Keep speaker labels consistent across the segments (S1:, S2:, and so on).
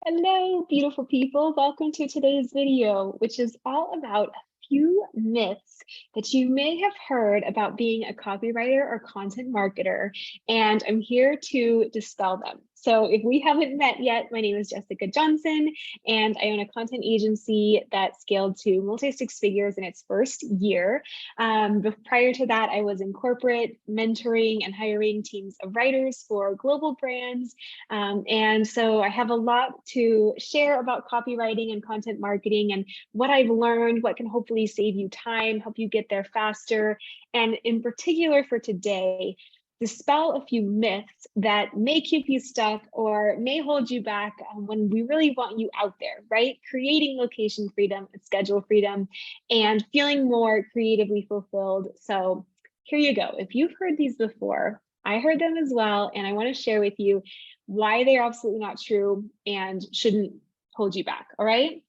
S1: Hello, beautiful people. Welcome to today's video, which is all about a few myths that you may have heard about being a copywriter or content marketer, and I'm here to dispel them. So if we haven't met yet, my name is Jessica Johnson, and I own a content agency that scaled to multi-six figures in its first year. But prior to that, I was in corporate mentoring and hiring teams of writers for global brands. And so I have a lot to share about copywriting and content marketing and what I've learned, what can hopefully save you time, help you get there faster. And in particular for today, dispel a few myths that may keep you stuck or may hold you back when we really want you out there, right? Creating location freedom and schedule freedom and feeling more creatively fulfilled. So here you go. If you've heard these before, I heard them as well, and I want to share with you why they're absolutely not true and shouldn't hold you back, all right?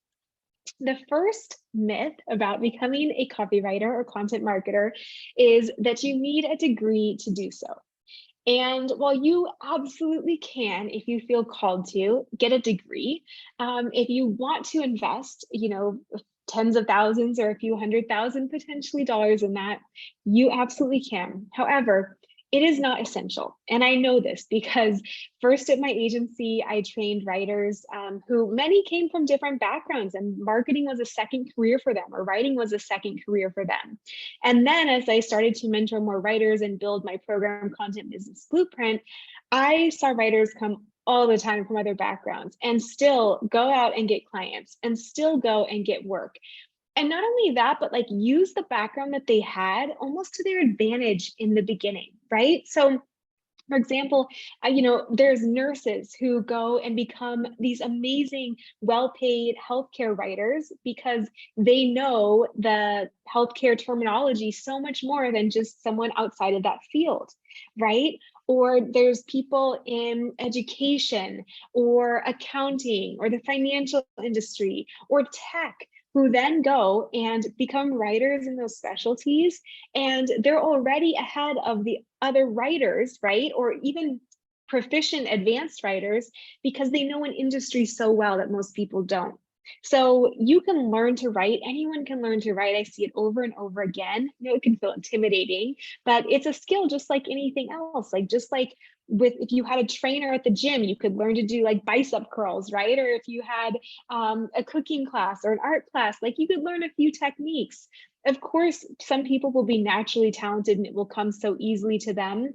S1: The first myth about becoming a copywriter or content marketer is that you need a degree to do so. And while you absolutely can, if you feel called to, get a degree, if you want to invest, tens of thousands or a few hundred thousand potentially dollars in that, you absolutely can. However, it is not essential. And I know this because first at my agency, I trained writers who many came from different backgrounds, and marketing was a second career for them, or writing was a second career for them. And then as I started to mentor more writers and build my program Content Business Blueprint, I saw writers come all the time from other backgrounds and still go out and get clients and still go and get work. And not only that, but like use the background that they had almost to their advantage in the beginning, right? So for example, there's nurses who go and become these amazing, well-paid healthcare writers because they know the healthcare terminology so much more than just someone outside of that field, right? Or there's people in education or accounting or the financial industry or tech who then go and become writers in those specialties, and they're already ahead of the other writers, right? Or even proficient advanced writers because they know an industry so well that most people don't. So you can learn to write. Anyone can learn to write. I see it over and over again. I know it can feel intimidating, but it's a skill just like anything else. Like just like if you had a trainer at the gym, you could learn to do like bicep curls, right? Or if you had a cooking class or an art class, like you could learn a few techniques. Of course, some people will be naturally talented and it will come so easily to them.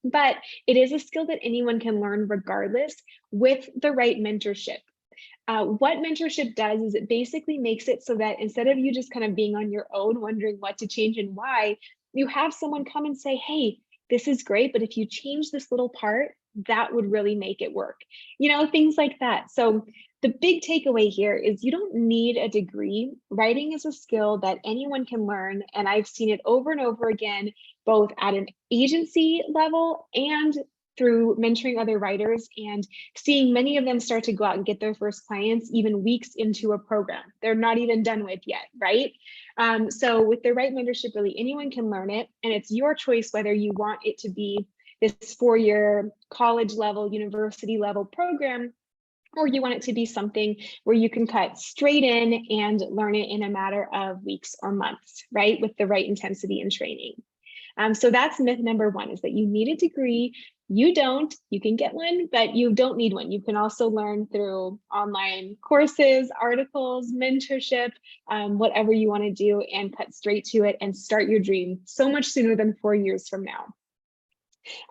S1: But it is a skill that anyone can learn regardless with the right mentorship. What mentorship does is it basically makes it so that instead of you just kind of being on your own, wondering what to change and why, you have someone come and say, hey, this is great, but if you change this little part, that would really make it work. Things like that. So the big takeaway here is you don't need a degree. Writing is a skill that anyone can learn. And I've seen it over and over again, both at an agency level and through mentoring other writers and seeing many of them start to go out and get their first clients even weeks into a program they're not even done with yet, right? So with the right mentorship, really anyone can learn it, and it's your choice whether you want it to be this 4-year college level, university level program, or you want it to be something where you can cut straight in and learn it in a matter of weeks or months, right? With the right intensity and training. So that's myth number one, is that you need a degree. You don't. You can get one, but you don't need one. You can also learn through online courses, articles, mentorship, whatever you want to do, and cut straight to it and start your dream so much sooner than 4 years from now.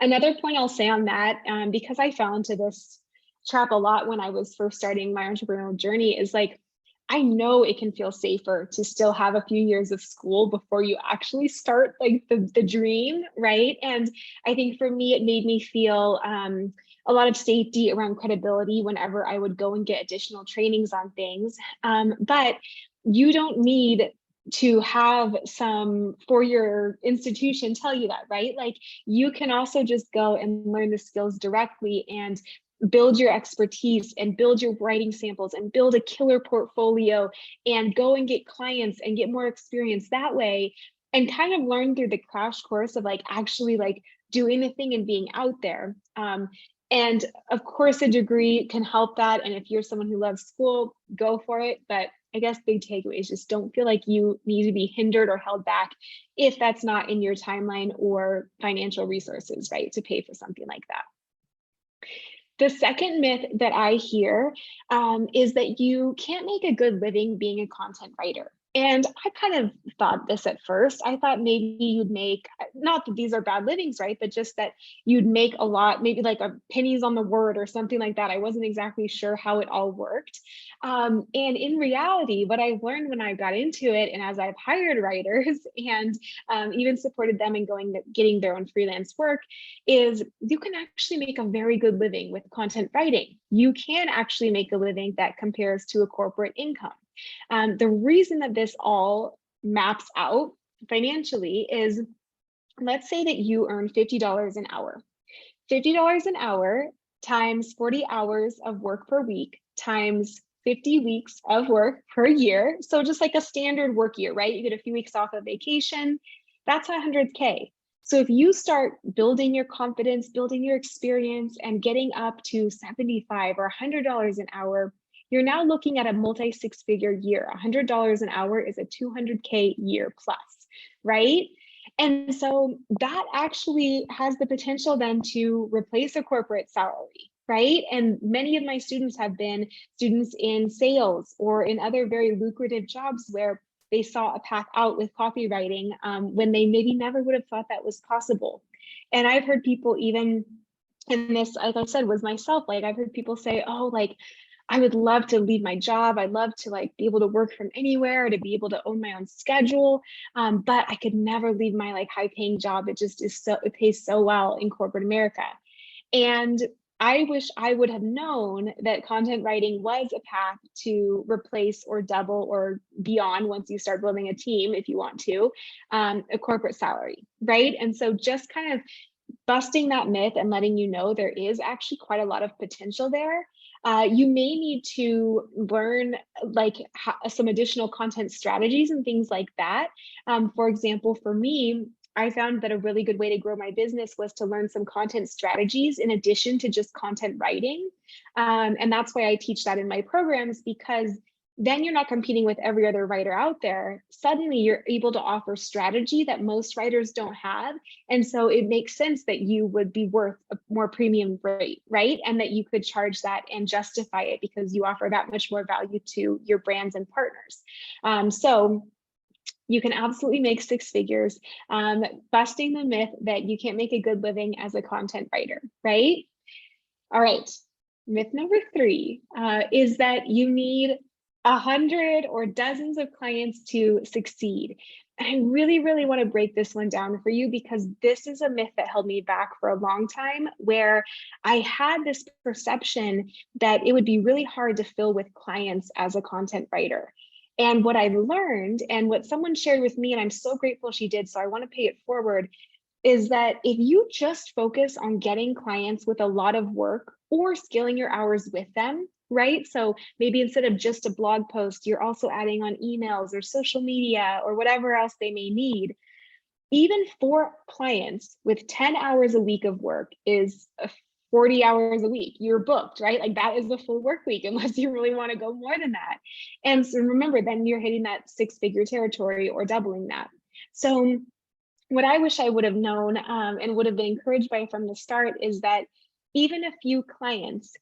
S1: Another point I'll say on that, because I fell into this trap a lot when I was first starting my entrepreneurial journey, is like, I know it can feel safer to still have a few years of school before you actually start like the dream, right? And I think for me, it made me feel a lot of safety around credibility whenever I would go and get additional trainings on things. But you don't need to have some 4-year institution tell you that, right? Like you can also just go and learn the skills directly and build your expertise and build your writing samples and build a killer portfolio and go and get clients and get more experience that way, and kind of learn through the crash course of like actually like doing the thing and being out there. And of course, a degree can help that. And if you're someone who loves school, go for it. But I guess big takeaway is just don't feel like you need to be hindered or held back if that's not in your timeline or financial resources, right, to pay for something like that. The second myth that I hear is that you can't make a good living being a content writer. And I kind of thought this at first. I thought maybe you'd make, not that these are bad livings, right? But just that you'd make a lot, maybe like a pennies on the word or something like that. I wasn't exactly sure how it all worked. And in reality, what I've learned when I got into it, and as I've hired writers and even supported them in getting their own freelance work, is you can actually make a very good living with content writing. You can actually make a living that compares to a corporate income. The reason that this all maps out financially is, let's say that you earn $50 an hour. $50 an hour times 40 hours of work per week times 50 weeks of work per year. So just like a standard work year, right? You get a few weeks off of vacation, that's 100K. So if you start building your confidence, building your experience, and getting up to $75 or $100 an hour, you're now looking at a multi-six-figure year. $100 an hour is a 200K year plus, right? And so that actually has the potential then to replace a corporate salary, right? And many of my students have been students in sales or in other very lucrative jobs where they saw a path out with copywriting when they maybe never would have thought that was possible. And I've heard people even, and this, like I said, was myself, like I've heard people say, oh, like, I would love to leave my job. I'd love to like be able to work from anywhere, to be able to own my own schedule. But I could never leave my like high paying job. It just is so, it pays so well in corporate America. And I wish I would have known that content writing was a path to replace or double or beyond, once you start building a team, if you want to, a corporate salary, right? And so just kind of busting that myth and letting you know there is actually quite a lot of potential there. You may need to learn like some additional content strategies and things like that. For example, for me, I found that a really good way to grow my business was to learn some content strategies in addition to just content writing. And that's why I teach that in my programs, because then you're not competing with every other writer out there. Suddenly you're able to offer strategy that most writers don't have. And so it makes sense that you would be worth a more premium rate, right? And that you could charge that and justify it because you offer that much more value to your brands and partners. So you can absolutely make six figures, busting the myth that you can't make a good living as a content writer, right? All right, myth number 3 is that you need 100 or dozens of clients to succeed. And I really, really want to break this one down for you, because this is a myth that held me back for a long time, where I had this perception that it would be really hard to fill with clients as a content writer. And what I've learned, and what someone shared with me, and I'm so grateful she did, so I want to pay it forward, is that if you just focus on getting clients with a lot of work or scaling your hours with them, right? So maybe instead of just a blog post, you're also adding on emails or social media or whatever else they may need. Even for clients with 10 hours a week of work is 40 hours a week, you're booked, right? Like that is the full work week, unless you really want to go more than that. And so remember, then you're hitting that six-figure territory or doubling that. So what I wish I would have known and would have been encouraged by from the start is that even a few clients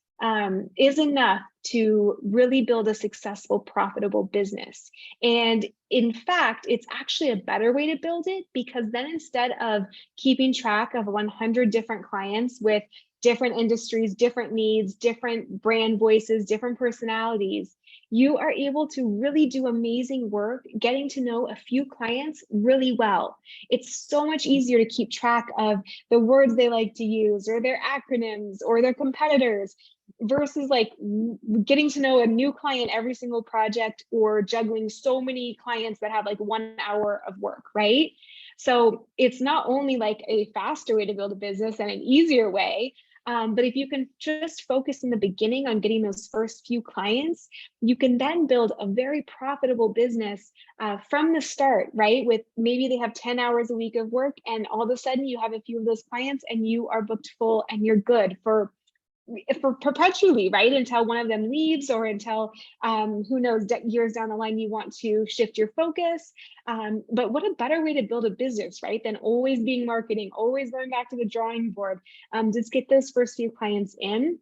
S1: is enough to really build a successful, profitable business. And in fact, it's actually a better way to build it, because then instead of keeping track of 100 different clients with different industries, different needs, different brand voices, different personalities, you are able to really do amazing work getting to know a few clients really well. It's so much easier to keep track of the words they like to use or their acronyms or their competitors versus like getting to know a new client every single project or juggling so many clients that have like 1 hour of work, right? So it's not only like a faster way to build a business and an easier way, but if you can just focus in the beginning on getting those first few clients, you can then build a very profitable business from the start, right? With maybe they have 10 hours a week of work, and all of a sudden you have a few of those clients and you are booked full and you're good for for perpetually, right? Until one of them leaves, or until who knows, years down the line, you want to shift your focus. But what a better way to build a business, right? Than always being marketing, always going back to the drawing board. Just get those first few clients in,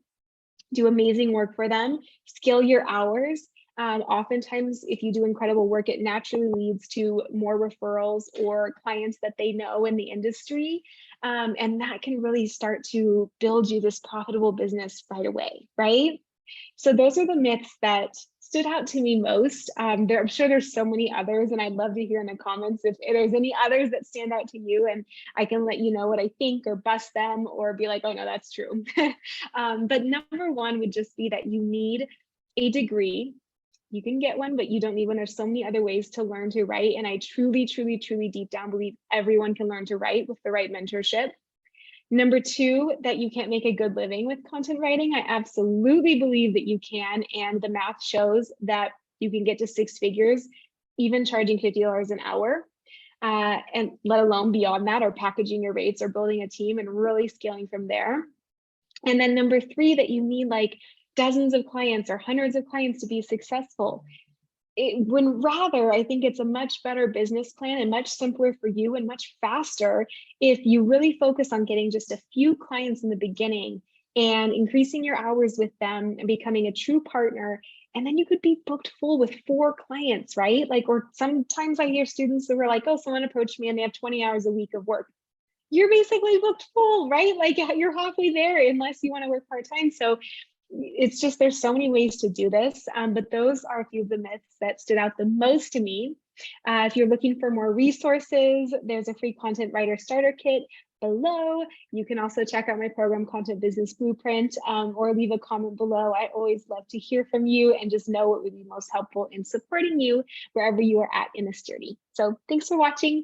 S1: do amazing work for them, scale your hours. Oftentimes, if you do incredible work, it naturally leads to more referrals or clients that they know in the industry. And that can really start to build you this profitable business right away, right? So those are the myths that stood out to me most. I'm sure there's so many others, and I'd love to hear in the comments if there's any others that stand out to you, and I can let you know what I think or bust them or be like, oh no, that's true. But number one would just be that you need a degree. You can get one, but you don't need one. There's so many other ways to learn to write. And I truly, truly, truly deep down believe everyone can learn to write with the right mentorship. Number two, that you can't make a good living with content writing. I absolutely believe that you can. And the math shows that you can get to six figures, even charging $50 an hour. And let alone beyond that, or packaging your rates or building a team and really scaling from there. And then number three, that you need like dozens of clients or hundreds of clients to be successful. When rather, I think it's a much better business plan and much simpler for you and much faster if you really focus on getting just a few clients in the beginning and increasing your hours with them and becoming a true partner. And then you could be booked full with 4 clients, right? Like, or sometimes I hear students who are like, oh, someone approached me and they have 20 hours a week of work. You're basically booked full, right? Like you're halfway there unless you want to work part-time. So it's just, there's so many ways to do this, but those are a few of the myths that stood out the most to me. If you're looking for more resources, there's a free content writer starter kit below. You can also check out my program, Content Business Blueprint, or leave a comment below. I always love to hear from you and just know what would be most helpful in supporting you wherever you are at in this journey. So thanks for watching.